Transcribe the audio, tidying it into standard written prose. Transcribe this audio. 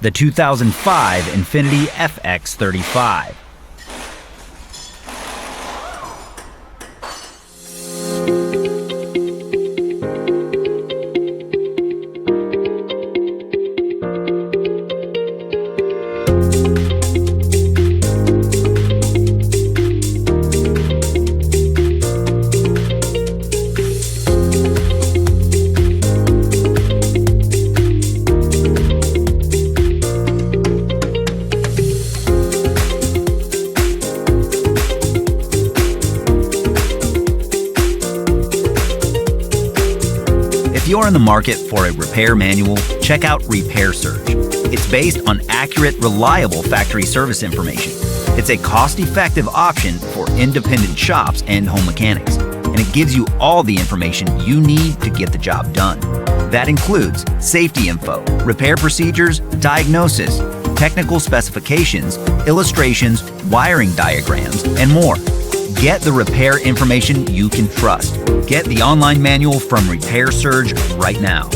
the 2005 Infiniti FX35. If you're in the market for a repair manual, check out Repair Surge. It's based on accurate, reliable factory service information. It's a cost-effective option for independent shops and home mechanics, and it gives you all the information you need to get the job done. That includes safety info, repair procedures, diagnosis, technical specifications, illustrations, wiring diagrams, and more. Get the repair information you can trust. Get the online manual from Repair Surge right now.